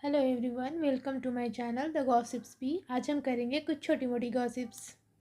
Hello everyone, welcome to my channel the gossips भी। आज हम करेंगे कुछ छोटी मोटी गॉसिप्स।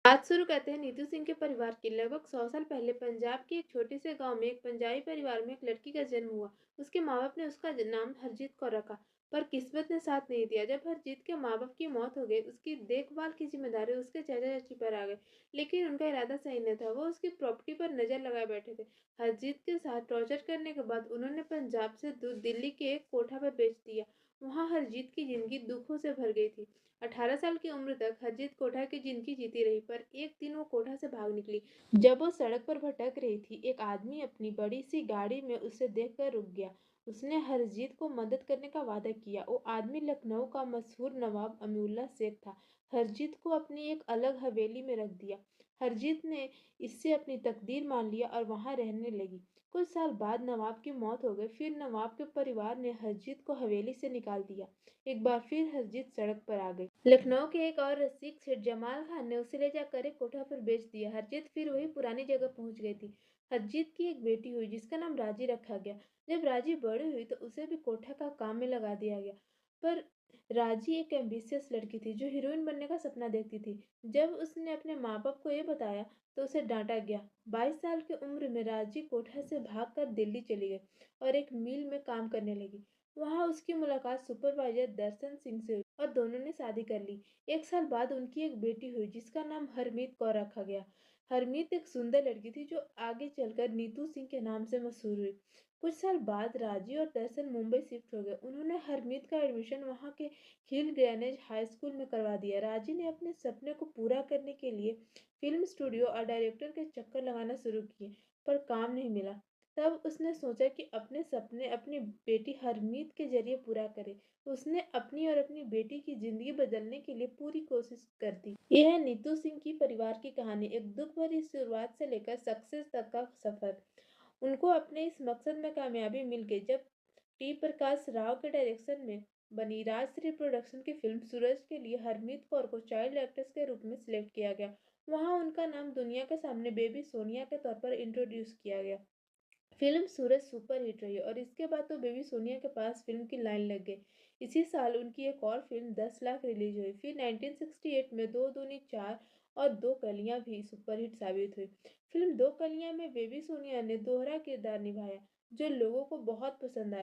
बात शुरू करते हैं नीतू सिंह के परिवार की। लगभग 100 साल पहले पंजाब के एक छोटे से गांव में एक पंजाबी परिवार में एक लड़की का जन्म हुआ। उसके माँ बाप ने उसका नाम हरजीत को रखा, पर किस्मत ने साथ नहीं दिया। जब हरजीत के माँ बाप की मौत हो गई, उसकी देखभाल की जिम्मेदारी उसके चाचा चाची पर आ गई। लेकिन उनका इरादा सही नहीं था, वो उसकी प्रॉपर्टी पर नजर लगाए बैठे थे। हरजीत के साथ टॉर्चर करने के बाद उन्होंने पंजाब से दूर दिल्ली के एक कोठा पर बेच दिया। वहां हरजीत की जिंदगी दुखों से भर गई थी। 18 साल की उम्र तक हरजीत कोठा की जिंदगी जीती रही, पर एक दिन वो कोठा से भाग निकली। जब वो सड़क पर भटक रही थी, एक आदमी अपनी बड़ी सी गाड़ी में उसे देखकर रुक गया। उसने हरजीत को मदद करने का वादा किया। वो आदमी लखनऊ का मशहूर नवाब अमीउल्ला शेख था। हरजीत को अपनी एक अलग हवेली में रख दिया। हरजीत ने इससे अपनी तकदीर मान लिया और वहां रहने लगी। कुछ साल बाद नवाब की मौत हो गई। फिर नवाब के परिवार ने हरजीत को हवेली से निकाल दिया। एक बार फिर हरजीत सड़क पर आ गई। लखनऊ के एक और रसिक सेठ जमाल खान ने उसे ले जाकर एक कोठा पर बेच दिया। हरजीत फिर वही पुरानी जगह पहुंच गई थी। हरजीत की एक बेटी हुई जिसका नाम राजी रखा गया। जब राजी बड़ी हुई तो उसे भी कोठा का काम में लगा दिया गया। पर राजी एक एम्बिशियस लड़की थी जो हीरोइन बनने का सपना देखती थी। जब उसने अपने माँ बाप को ये बताया तो उसे डांटा गया। 22 साल की उम्र में राजी कोठा से भागकर दिल्ली चली गई और एक मिल में काम करने लगी। वहां उसकी मुलाकात सुपरवाइजर दर्शन सिंह से हुई और दोनों ने शादी कर ली। एक साल बाद उनकी एक बेटी हुई जिसका नाम हरमीत कौर रखा गया। हरमीत एक सुंदर लड़की थी जो आगे चलकर नीतू सिंह के नाम से मशहूर हुई। कुछ साल बाद राजी और दर्शन मुंबई शिफ्ट हो गए। उन्होंने हरमीत का एडमिशन वहां के हिल ग्रेनेज हाई स्कूल में करवा दिया। राजी ने अपने सपने को पूरा करने के लिए फिल्म स्टूडियो और डायरेक्टर के चक्कर लगाना शुरू किए, पर काम नहीं मिला। तब उसने सोचा कि अपने सपने अपनी बेटी हरमीत के जरिए पूरा करे। उसने अपनी और अपनी बेटी की जिंदगी बदलने के लिए पूरी कोशिश कर दी। यह है नीतू सिंह की परिवार की कहानी, एक दुख भरी शुरुआत से लेकर सक्सेस तक का सफर। उनको अपने इस मकसद में कामयाबी मिल गई जब टी प्रकाश राव के डायरेक्शन में बनी राजश्री प्रोडक्शन की फिल्म सूरज के लिए हरमीत कौर को चाइल्ड एक्ट्रेस के रूप में सिलेक्ट किया गया। वहां उनका नाम दुनिया के सामने बेबी सोनिया के तौर पर इंट्रोड्यूस किया गया। फिल्म सूरज सुपर हिट रही और इसके बाद तो बेबी सोनिया के पास फिल्म की लाइन लग गई। इसी साल उनकी एक और फिल्म 10 लाख रिलीज हुई। फिर 1968 में दो दूनी चार और दो कलियां भी सुपरहिट साबित हुई। फिल्म दो कलियां में बेबी सोनिया ने दोहरा किरदार निभाया जो लोगों को बहुत पसंद आया।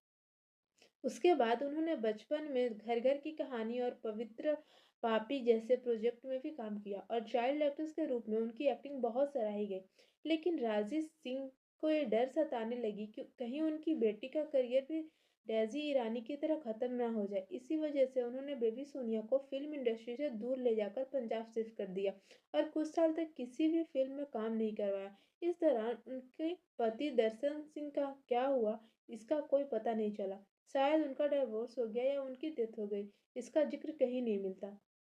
उसके बाद उन्होंने बचपन में घर घर की कहानी और पवित्र पापी जैसे प्रोजेक्ट में भी काम किया और चाइल्ड एक्ट्रेस के रूप में उनकी एक्टिंग बहुत सराही गई। लेकिन राजीव सिंह को ये डर सताने लगी कि कहीं उनकी बेटी का करियर भी डेजी ईरानी की तरह खत्म ना हो जाए। इसी वजह से उन्होंने बेबी सोनिया को फिल्म इंडस्ट्री से दूर ले जाकर पंजाब शिफ्ट कर दिया और कुछ साल तक किसी भी फिल्म में काम नहीं करवाया। इस दौरान उनके पति दर्शन सिंह का क्या हुआ इसका कोई पता नहीं चला। शायद उनका डिवोर्स हो गया या उनकी डेथ हो गई, इसका जिक्र कहीं नहीं मिलता।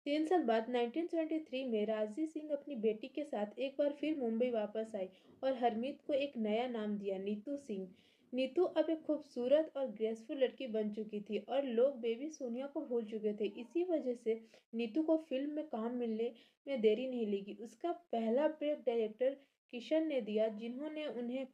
3 साल बाद 1973 में राजी सिंह अपनी बेटी के साथ एक बार फिर मुंबई वापस आई और हरमीत को एक नया नाम दिया, नीतू सिंह। नीतू अब एक खूबसूरत और ग्रेसफुल लड़की बन चुकी थी और लोग बेबी सोनिया को भूल चुके थे। इसी वजह से नीतू को फिल्म में काम मिलने में देरी नहीं लगी। उसका पहला ब्रेक डायरेक्टर किशन ने दिया जिन्होंने उन्हें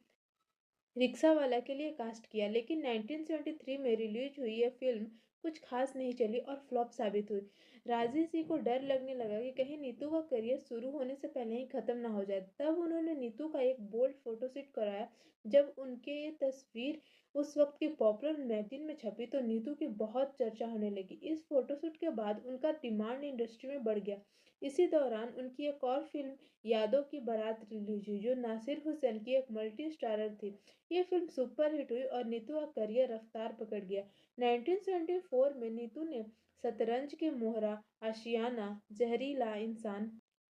रिक्शावाला के लिए कास्ट किया। लेकिन 1973 में रिलीज हुई यह फिल्म कुछ खास नहीं चली और फ्लॉप साबित हुई। राजी सिंह को डर लगने लगा कि कहीं नीतू का करियर शुरू होने से पहले ही खत्म ना हो जाए। तब उन्होंने नीतू का एक बोल्ड फोटोशूट कराया। जब उनके ये तस्वीर उस वक्त की पॉपुलर मैगजीन में छपी तो नीतू की बहुत चर्चा होने लगी। इस फोटोशूट के बाद उनका डिमांड इंडस्ट्री में बढ़ गया। इसी दौरान उनकी एक और फिल्म यादों की बारात रिलीज हुई जो नासिर हुसैन की एक मल्टी स्टारर थी। ये फिल्म सुपरहिट हुई और नीतू का करियर रफ्तार पकड़ गया। 1974 में नीतू ने शतरंज की मोहरा, आशियाना, जहरीला इंसान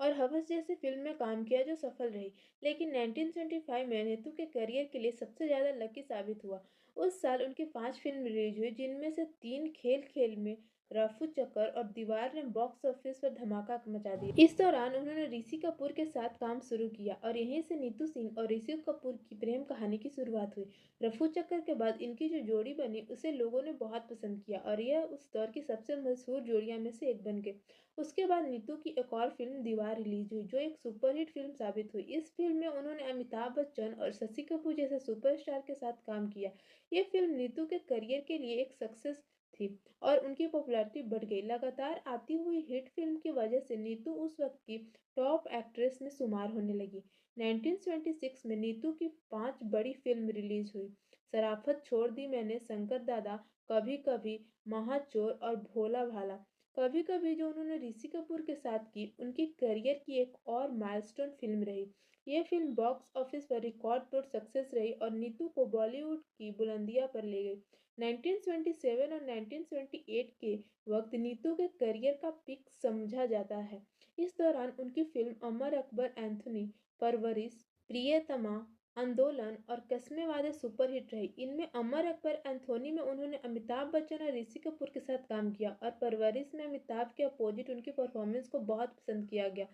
और हवस जैसी फिल्म में काम किया जो सफल रही। लेकिन 1975 में नीतू के करियर के लिए सबसे ज्यादा लकी साबित हुआ। उस साल उनकी 5 फिल्म रिलीज हुई जिनमें से तीन खेल खेल में, रफू चक्कर और दीवार ने बॉक्स ऑफिस पर धमाका मचा दिया। इस दौरान उन्होंने ऋषि कपूर के साथ काम शुरू किया और यहीं से नीतू सिंह और ऋषि कपूर की प्रेम कहानी की शुरुआत हुई। रफू चक्कर के बाद इनकी जो जोड़ी बनी उसे लोगों ने बहुत पसंद किया और यह उस दौर की सबसे मशहूर जोड़ियों में से एक बन गई। उसके बाद नीतू की एक और फिल्म दीवार रिलीज हुई जो एक सुपरहिट फिल्म साबित हुई। इस फिल्म में उन्होंने अमिताभ बच्चन और शशि कपूर जैसे सुपरस्टार के साथ काम किया। ये फिल्म नीतू के करियर के लिए एक सक्सेस थी और उनकी पॉपुलैरिटी बढ़ गई। लगातार आती हुई हिट फिल्म की वजह से नीतू उस वक्त की टॉप एक्ट्रेस में शुमार होने लगी। 1976 में नीतू की 5 बड़ी फिल्म रिलीज हुई। शराफत छोड़ दी मैंने, शंकर दादा, कभी कभी, महाचोर और भोला भाला। कभी कभी जो उन्होंने ऋषि कपूर के साथ की, उनकी करियर की एक और माइलस्टोन फिल्म रही। ये फिल्म बॉक्स ऑफिस पर रिकॉर्ड तोड़ सक्सेस रही और नीतू को बॉलीवुड की बुलंदियों पर ले गई। 1977 और 1978 के वक्त नीतू के करियर का पीक समझा जाता है। इस दौरान उनकी फिल्म अमर अकबर एंथोनी, परवरिश, प्रियतमा, आंदोलन और कस्में वादे सुपरहिट रही। इनमें अमर अकबर एंथोनी में उन्होंने अमिताभ बच्चन और ऋषि कपूर के साथ काम किया और परवरिश में अमिताभ के अपोजिट उनकी परफॉर्मेंस को बहुत पसंद किया गया।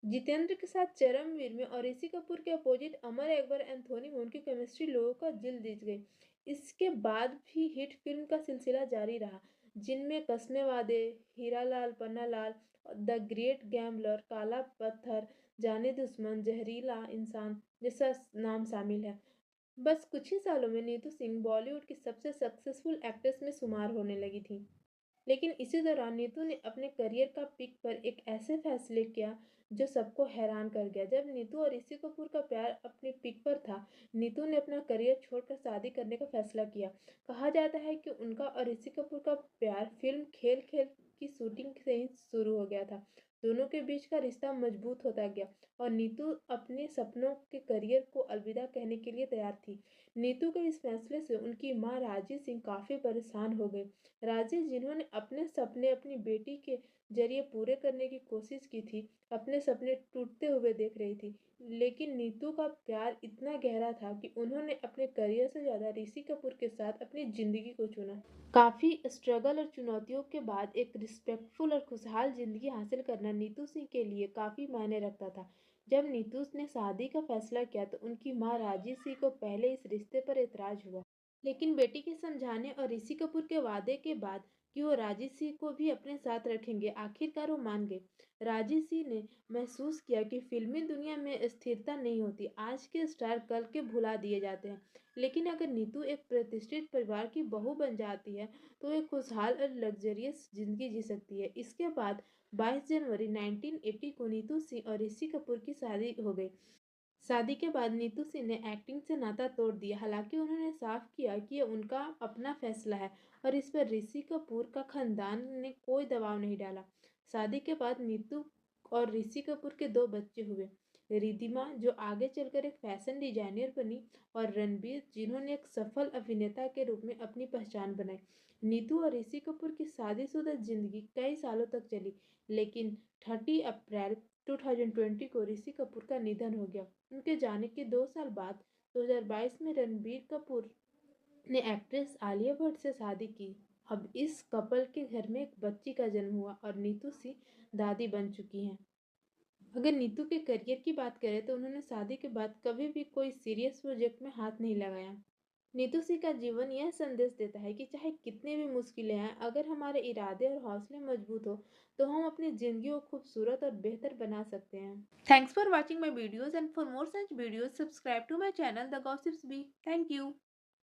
जितेंद्र के साथ चरमवीर में और ऋषि कपूर के अपोजिट अमर अकबर एंथोनी में उनकी केमिस्ट्री लोगों का दिल जीत गई। इसके बाद भी हिट फिल्म का सिलसिला जारी रहा, जिनमें कस्मे वादे, Hiralal Pannalal, the great gambler, काला पत्थर, जाने दुश्मन, जहरीला इंसान जैसा नाम शामिल है। बस कुछ ही सालों में नीतू सिंह बॉलीवुड की सबसे सक्सेसफुल एक्ट्रेस में शुमार होने लगी थी। लेकिन इसी दौरान नीतू ने अपने करियर का पीक पर एक ऐसे फैसले किया जो सबको हैरान कर गया। जब नीतू और ऋषि कपूर का प्यार अपने पीक पर था, नीतू ने अपना करियर छोड़कर शादी करने का फैसला किया। कहा जाता है कि उनका और ऋषि कपूर का प्यार फिल्म खेल खेल की शूटिंग से ही शुरू हो गया था। दोनों के बीच का रिश्ता मजबूत होता गया और नीतू अपने सपनों के करियर को अलविदा कहने के लिए तैयार थी। नीतू के इस फैसले से उनकी मां राजी सिंह काफी परेशान हो गई। राजेश, जिन्होंने अपने सपने अपनी बेटी के जरिए पूरे करने की कोशिश की थी, अपने सपने टूटते हुए देख रही थी। लेकिन नीतू का प्यार इतना गहरा था कि उन्होंने अपने करियर से ज्यादा ऋषि कपूर के साथ अपनी जिंदगी को चुना। काफी स्ट्रगल और चुनौतियों के बाद एक रिस्पेक्टफुल और खुशहाल जिंदगी हासिल करना नीतू सिंह के लिए काफी मायने रखता था। जब नीतू ने शादी का फैसला किया तो उनकी मां राजी सिंह को पहले इस रिश्ते पर एतराज हुआ, लेकिन बेटी के समझाने और ऋषि कपूर के वादे के बाद कि वो राजी सिंह को भी अपने साथ रखेंगे, आखिरकार वो मान गए। राजी सिंह ने महसूस किया कि फिल्मी दुनिया में स्थिरता नहीं होती, आज के स्टार कल के भुला दिए जाते हैं। लेकिन अगर नीतू एक प्रतिष्ठित परिवार की बहू बन जाती है तो एक खुशहाल और लग्जरियस जिंदगी जी सकती है। इसके बाद 22 जनवरी 1980 को नीतू सिंह और ऋषि कपूर की शादी हो गई। शादी के बाद नीतू सिंह ने एक्टिंग से नाता तोड़ दिया। हालांकि उन्होंने साफ किया कि ये उनका अपना फैसला है और इस पर ऋषि कपूर का खानदान ने कोई दबाव नहीं डाला। शादी के बाद नीतू और ऋषि कपूर के 2 बच्चे हुए, रिधिमा जो आगे चलकर एक फैशन डिजाइनर बनी और रणबीर जिन्होंने एक सफल अभिनेता के रूप में अपनी पहचान बनाई। नीतू और ऋषि कपूर की शादीशुदा जिंदगी कई सालों तक चली, लेकिन 30 अप्रैल 2020 को ऋषि कपूर का निधन हो गया। उनके जाने के 2 साल बाद 2022 में रणबीर कपूर ने एक्ट्रेस आलिया भट्ट से शादी की। अब इस कपल के घर में एक बच्ची का जन्म हुआ और नीतू सिंह दादी बन चुकी हैं। अगर नीतू के करियर की बात करें तो उन्होंने शादी के बाद कभी भी कोई सीरियस प्रोजेक्ट में हाथ नहीं लगाया। नीतू सिंह का जीवन यह संदेश देता है कि चाहे कितनी भी मुश्किलें आएं, अगर हमारे इरादे और हौसले मजबूत हो तो हम अपनी जिंदगी को खूबसूरत और बेहतर बना सकते हैं। Thanks for watching my videos and for more such videos subscribe to my channel the gossips B. Thank you.